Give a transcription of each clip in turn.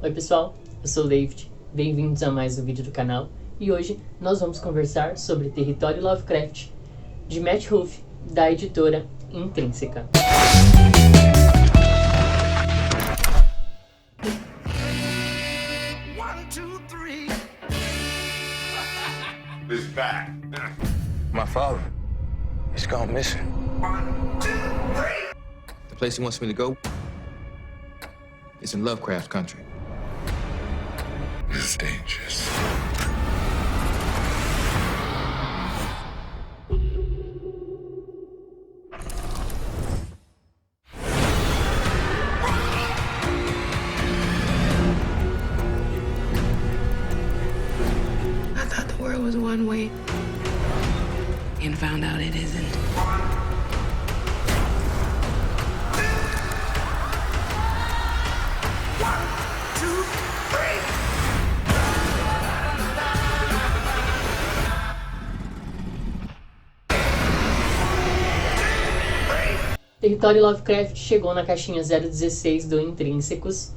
Oi pessoal, eu sou o David, bem-vindos a mais um vídeo do canal e hoje nós vamos conversar sobre Território Lovecraft de Matt Ruff, da editora Intrínseca. Is back. My father, he's gone missing. The place he wants me to go is in Lovecraft country. This is dangerous. I thought the world was one way and found out it isn't. Território Lovecraft chegou na caixinha 016 do Intrínsecos.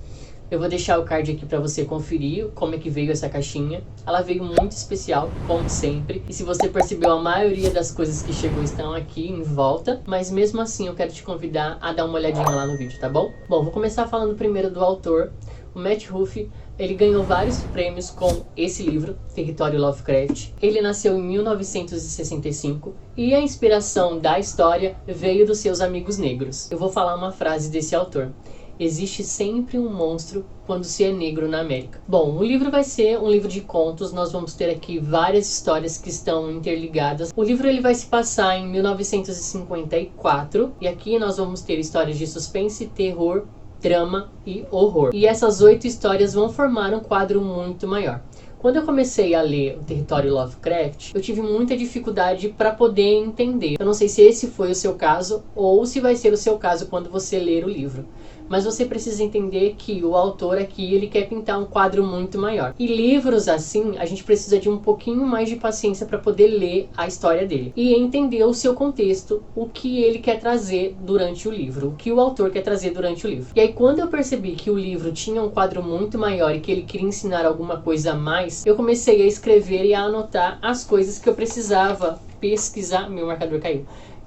Eu vou deixar o card aqui para você conferir como é que veio essa caixinha. Ela veio muito especial, como sempre. E se você percebeu, a maioria das coisas que chegou estão aqui em volta. Mas mesmo assim eu quero te convidar a dar uma olhadinha lá no vídeo, tá bom? Bom, vou começar falando primeiro do autor. O Matt Ruff, ele ganhou vários prêmios com esse livro, Território Lovecraft. Ele nasceu em 1965 e a inspiração da história veio dos seus amigos negros. Eu vou falar uma frase desse autor. Existe sempre um monstro quando se é negro na América. Bom, o livro vai ser um livro de contos. Nós vamos ter aqui várias histórias que estão interligadas. O livro ele vai se passar em 1954 e aqui nós vamos ter histórias de suspense, terror, drama e horror. E essas 8 histórias vão formar um quadro muito maior. Quando eu comecei a ler o Território Lovecraft, eu tive muita dificuldade para poder entender. Eu não sei se esse foi o seu caso ou se vai ser o seu caso quando você ler o livro. Mas você precisa entender que o autor aqui, ele quer pintar um quadro muito maior. E livros assim, a gente precisa de um pouquinho mais de paciência para poder ler a história dele. E entender o seu contexto, o que ele quer trazer durante o livro. O que o autor quer trazer durante o livro. E aí quando eu percebi que o livro tinha um quadro muito maior e que ele queria ensinar alguma coisa a mais, eu comecei a escrever e a anotar as coisas que eu precisava pesquisar. Meu marcador caiu.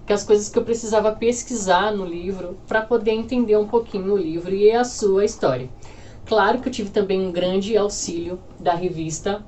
As coisas que eu precisava pesquisar no livro para poder entender um pouquinho o livro e a sua história. Claro que eu tive também um grande auxílio da revista,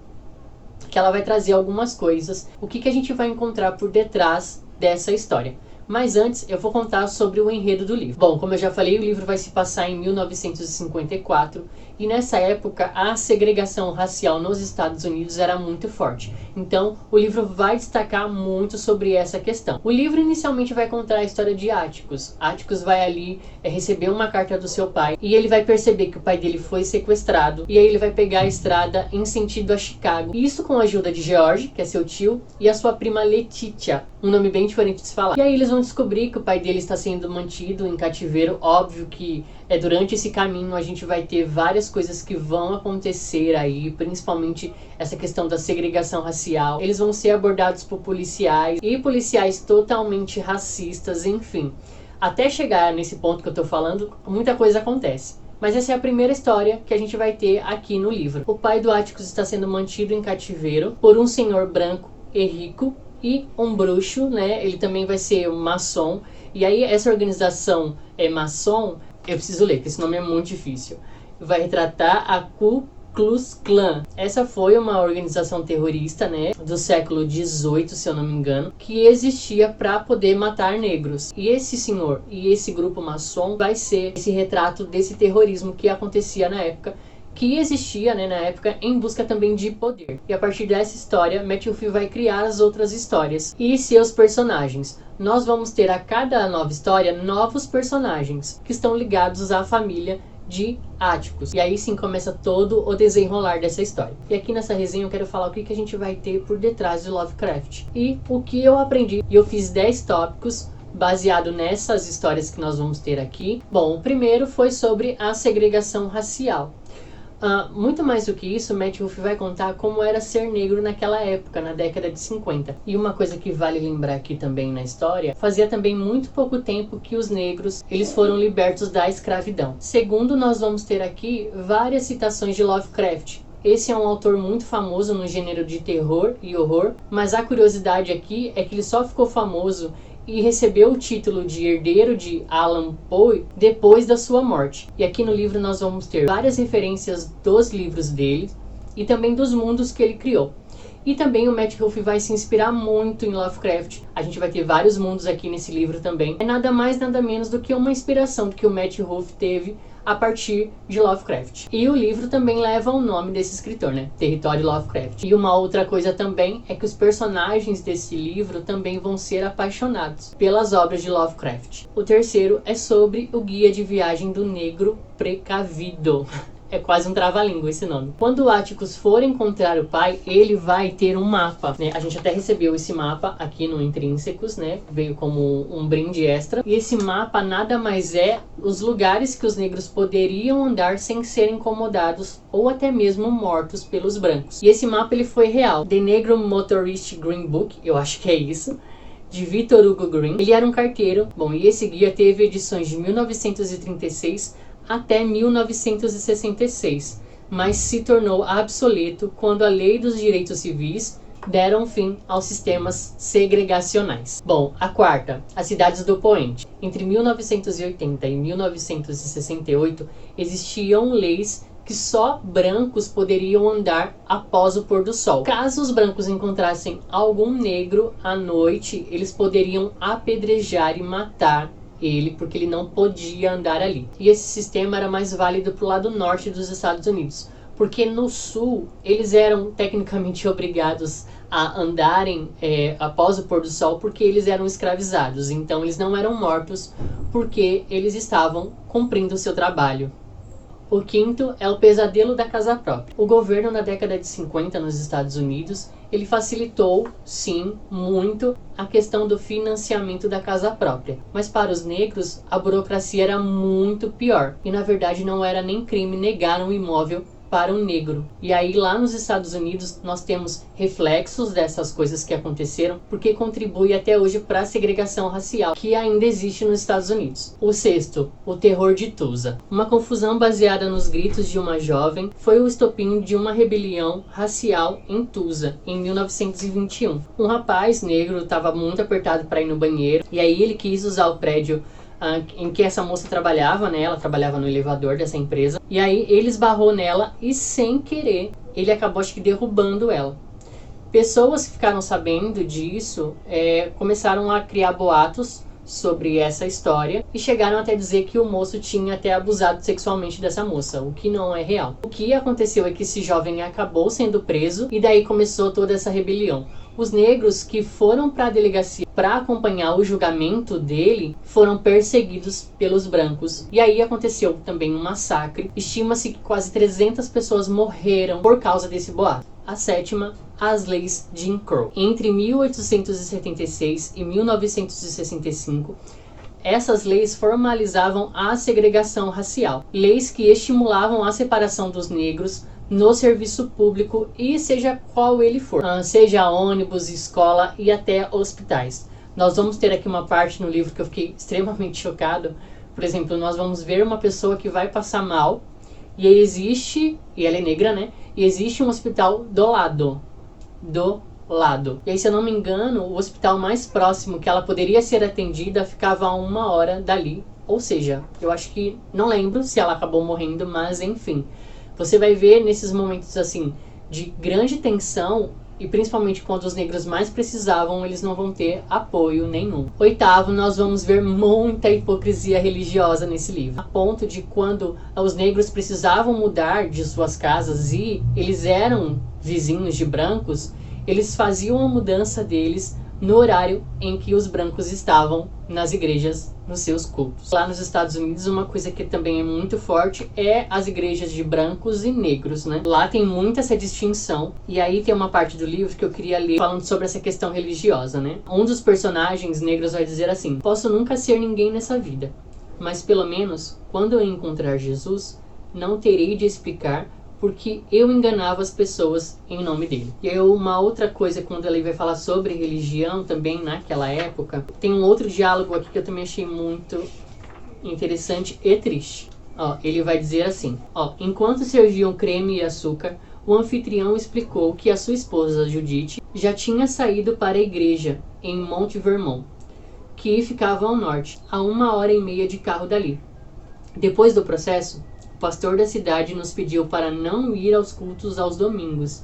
que ela vai trazer algumas coisas, o que a gente vai encontrar por detrás dessa história. Mas antes eu vou contar sobre o enredo do livro. Bom, como eu já falei, o livro vai se passar em 1954 e nessa época a segregação racial nos Estados Unidos era muito forte. Então o livro vai destacar muito sobre essa questão. O livro inicialmente vai contar a história de Atticus. Atticus vai ali receber uma carta do seu pai e ele vai perceber que o pai dele foi sequestrado e aí ele vai pegar a estrada em sentido a Chicago. Isso com a ajuda de George, que é seu tio, e a sua prima Letitia, um nome bem diferente de se falar. E aí eles vão descobrir que o pai dele está sendo mantido em cativeiro. Óbvio que durante esse caminho a gente vai ter várias coisas que vão acontecer aí, principalmente essa questão da segregação racial. Eles vão ser abordados por policiais e policiais totalmente racistas, enfim. Até chegar nesse ponto que eu tô falando, muita coisa acontece. Mas essa é a primeira história que a gente vai ter aqui no livro. O pai do Atticus está sendo mantido em cativeiro por um senhor branco e rico e um bruxo, né? Ele também vai ser um maçom. E aí essa organização maçom, eu preciso ler, porque esse nome é muito difícil. Vai retratar a Ku Klux Klan. Essa foi uma organização terrorista, né, do século XVIII, se eu não me engano, que existia para poder matar negros. E esse senhor e esse grupo maçom vai ser esse retrato desse terrorismo que acontecia na época, que existia, né, na época, em busca também de poder. E a partir dessa história, Matt Ruff vai criar as outras histórias e seus personagens. Nós vamos ter a cada nova história novos personagens que estão ligados à família de Atticus. E aí sim começa todo o desenrolar dessa história. E aqui nessa resenha eu quero falar o que a gente vai ter por detrás de Lovecraft. E o que eu aprendi. E eu fiz 10 tópicos baseado nessas histórias que nós vamos ter aqui. Bom, o primeiro foi sobre a segregação racial. Muito mais do que isso, Matt Ruff vai contar como era ser negro naquela época, na década de 50. E uma coisa que vale lembrar aqui também na história, fazia também muito pouco tempo que os negros eles foram libertos da escravidão. Segundo, nós vamos ter aqui várias citações de Lovecraft. Esse é um autor muito famoso no gênero de terror e horror, mas a curiosidade aqui é que ele só ficou famoso e recebeu o título de herdeiro de Alan Poe depois da sua morte. E aqui no livro nós vamos ter várias referências dos livros dele e também dos mundos que ele criou. E também o Matt Ruff vai se inspirar muito em Lovecraft. A gente vai ter vários mundos aqui nesse livro também. É nada mais, nada menos do que uma inspiração que o Matt Ruff teve a partir de Lovecraft. E o livro também leva o nome desse escritor, né? Território Lovecraft. E uma outra coisa também é que os personagens desse livro também vão ser apaixonados pelas obras de Lovecraft. O terceiro é sobre o guia de viagem do negro precavido. É quase um trava-língua esse nome. Quando o Atticus for encontrar o pai, ele vai ter um mapa, né? A gente até recebeu esse mapa aqui no Intrínsecos, né? Veio como um brinde extra. E esse mapa nada mais é os lugares que os negros poderiam andar sem serem incomodados ou até mesmo mortos pelos brancos. E esse mapa ele foi real. The Negro Motorist Green Book, eu acho que é isso, de Victor Hugo Green. Ele era um carteiro. Bom, e esse guia teve edições de 1936 até 1966, mas se tornou obsoleto quando a Lei dos Direitos Civis deram fim aos sistemas segregacionais. Bom, a quarta, as cidades do poente. Entre 1980 e 1968, existiam leis que só brancos poderiam andar após o pôr do sol. Caso os brancos encontrassem algum negro à noite, eles poderiam apedrejar e matar ele, porque ele não podia andar ali. E esse sistema era mais válido para o lado norte dos Estados Unidos, porque no sul eles eram tecnicamente obrigados a andarem após o pôr do sol, porque eles eram escravizados. Então eles não eram mortos porque eles estavam cumprindo o seu trabalho. O quinto é o pesadelo da casa própria. O governo na década de 50 nos Estados Unidos, ele facilitou, sim, muito a questão do financiamento da casa própria. Mas para os negros, a burocracia era muito pior. E na verdade não era nem crime negar um imóvel para um negro. E aí lá nos Estados Unidos nós temos reflexos dessas coisas que aconteceram, porque contribui até hoje para a segregação racial que ainda existe nos Estados Unidos. O sexto, o terror de Tulsa. Uma confusão baseada nos gritos de uma jovem foi o estopim de uma rebelião racial em Tulsa, em 1921. Um rapaz negro estava muito apertado para ir no banheiro, e aí ele quis usar o prédio em que essa moça trabalhava, né? Ela trabalhava no elevador dessa empresa. E aí ele esbarrou nela e, sem querer, ele acabou, acho que, derrubando ela. Pessoas que ficaram sabendo disso começaram a criar boatos sobre essa história e chegaram até dizer que o moço tinha até abusado sexualmente dessa moça, o que não é real. O que aconteceu é que esse jovem acabou sendo preso e daí começou toda essa rebelião. Os negros que foram para a delegacia para acompanhar o julgamento dele foram perseguidos pelos brancos. E aí aconteceu também um massacre. Estima-se que quase 300 pessoas morreram por causa desse boato. A sétima, as leis Jim Crow. Entre 1876 e 1965, essas leis formalizavam a segregação racial. Leis que estimulavam a separação dos negros no serviço público e seja qual ele for, seja ônibus, escola e até hospitais. Nós vamos ter aqui uma parte no livro que eu fiquei extremamente chocado. Por exemplo, nós vamos ver uma pessoa que vai passar mal e existe, e ela é negra, né? E existe um hospital do lado. E aí, se eu não me engano, o hospital mais próximo que ela poderia ser atendida ficava a 1 hora dali. Ou seja, eu acho que, não lembro se ela acabou morrendo, mas enfim. Você vai ver nesses momentos assim de grande tensão, e principalmente quando os negros mais precisavam, eles não vão ter apoio nenhum. Oitavo, nós vamos ver muita hipocrisia religiosa nesse livro, a ponto de quando os negros precisavam mudar de suas casas e eles eram vizinhos de brancos, eles faziam a mudança deles no horário em que os brancos estavam nas igrejas, nos seus cultos. Lá nos Estados Unidos, uma coisa que também é muito forte é as igrejas de brancos e negros, né? Lá tem muito essa distinção, e aí tem uma parte do livro que eu queria ler falando sobre essa questão religiosa, né? Um dos personagens negros vai dizer assim: posso nunca ser ninguém nessa vida, mas pelo menos, quando eu encontrar Jesus, não terei de explicar porque eu enganava as pessoas em nome dele. E aí uma outra coisa, quando ele vai falar sobre religião também naquela época, tem um outro diálogo aqui que eu também achei muito interessante e triste. Ele vai dizer assim, enquanto serviam creme e açúcar, o anfitrião explicou que a sua esposa Judith já tinha saído para a igreja em Mount Vernon, que ficava ao norte, a 1h30 de carro dali. Depois do processo, o pastor da cidade nos pediu para não ir aos cultos aos domingos.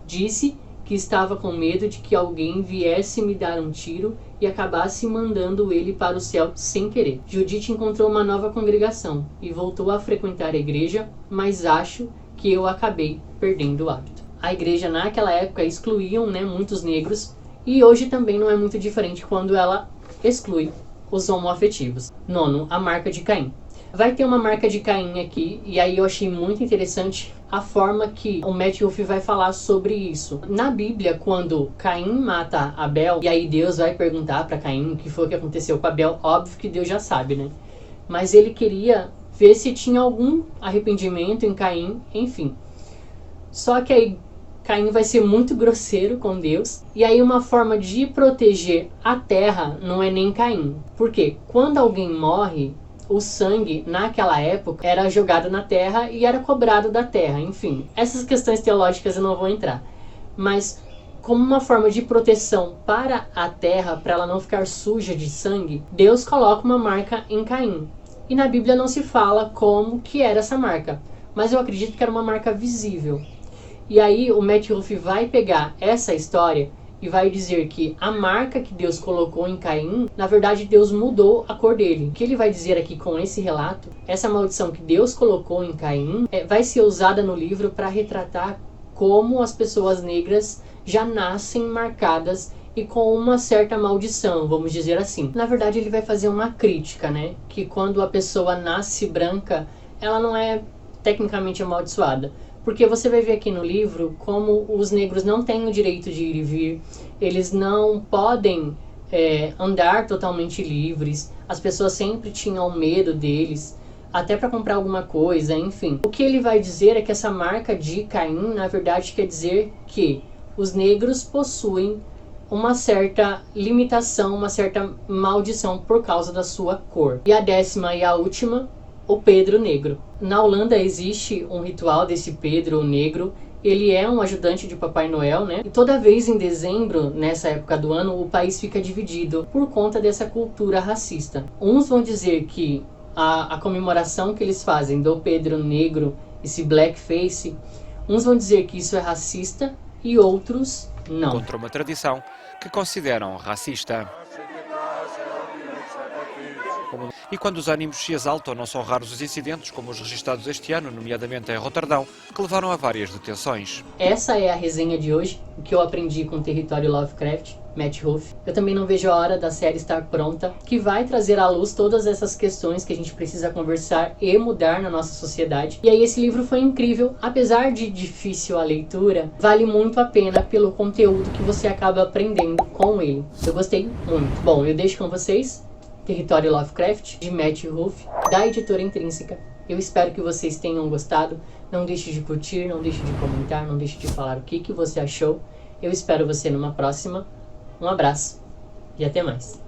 Disse que estava com medo de que alguém viesse me dar um tiro e acabasse mandando ele para o céu sem querer. Judith encontrou uma nova congregação e voltou a frequentar a igreja, mas acho que eu acabei perdendo o hábito. A igreja naquela época excluíam, muitos negros, e hoje também não é muito diferente quando ela exclui os homoafetivos. 9, a marca de Caim. Vai ter uma marca de Caim aqui, e aí eu achei muito interessante a forma que o Matt Ruff vai falar sobre isso. Na Bíblia, quando Caim mata Abel, e aí Deus vai perguntar para Caim o que foi que aconteceu com Abel, óbvio que Deus já sabe, né? Mas ele queria ver se tinha algum arrependimento em Caim, enfim. Só que aí Caim vai ser muito grosseiro com Deus, e aí uma forma de proteger a terra não é nem Caim. Porque quando alguém morre, o sangue, naquela época, era jogado na terra e era cobrado da terra. Enfim, essas questões teológicas eu não vou entrar. Mas, como uma forma de proteção para a terra, para ela não ficar suja de sangue, Deus coloca uma marca em Caim. E na Bíblia não se fala como que era essa marca. Mas eu acredito que era uma marca visível. E aí o Matt Ruff vai pegar essa história e vai dizer que a marca que Deus colocou em Caim, na verdade Deus mudou a cor dele. O que ele vai dizer aqui com esse relato, essa maldição que Deus colocou em Caim, vai ser usada no livro para retratar como as pessoas negras já nascem marcadas e com uma certa maldição, vamos dizer assim. Na verdade ele vai fazer uma crítica, que quando a pessoa nasce branca, ela não é tecnicamente amaldiçoada. Porque você vai ver aqui no livro como os negros não têm o direito de ir e vir, eles não podem andar totalmente livres, as pessoas sempre tinham medo deles, até para comprar alguma coisa, enfim. O que ele vai dizer é que essa marca de Caim, na verdade, quer dizer que os negros possuem uma certa limitação, uma certa maldição por causa da sua cor. E a 10ª e a última, o Pedro Negro. Na Holanda existe um ritual desse Pedro Negro. Ele é um ajudante de Papai Noel, E toda vez em dezembro, nessa época do ano, o país fica dividido por conta dessa cultura racista. Uns vão dizer que a comemoração que eles fazem do Pedro Negro, esse blackface, uns vão dizer que isso é racista e outros não. Contra uma tradição que consideram racista. E quando os ânimos se exaltam, não são raros os incidentes, como os registrados este ano, nomeadamente em Roterdão, que levaram a várias detenções. Essa é a resenha de hoje, o que eu aprendi com o Território Lovecraft, Matt Ruff. Eu também não vejo a hora da série estar pronta, que vai trazer à luz todas essas questões que a gente precisa conversar e mudar na nossa sociedade. E aí esse livro foi incrível, apesar de difícil a leitura, vale muito a pena pelo conteúdo que você acaba aprendendo com ele. Eu gostei muito. Bom, eu deixo com vocês Território Lovecraft, de Matt Ruff, da editora Intrínseca. Eu espero que vocês tenham gostado. Não deixe de curtir, não deixe de comentar, não deixe de falar o que você achou. Eu espero você numa próxima. Um abraço e até mais.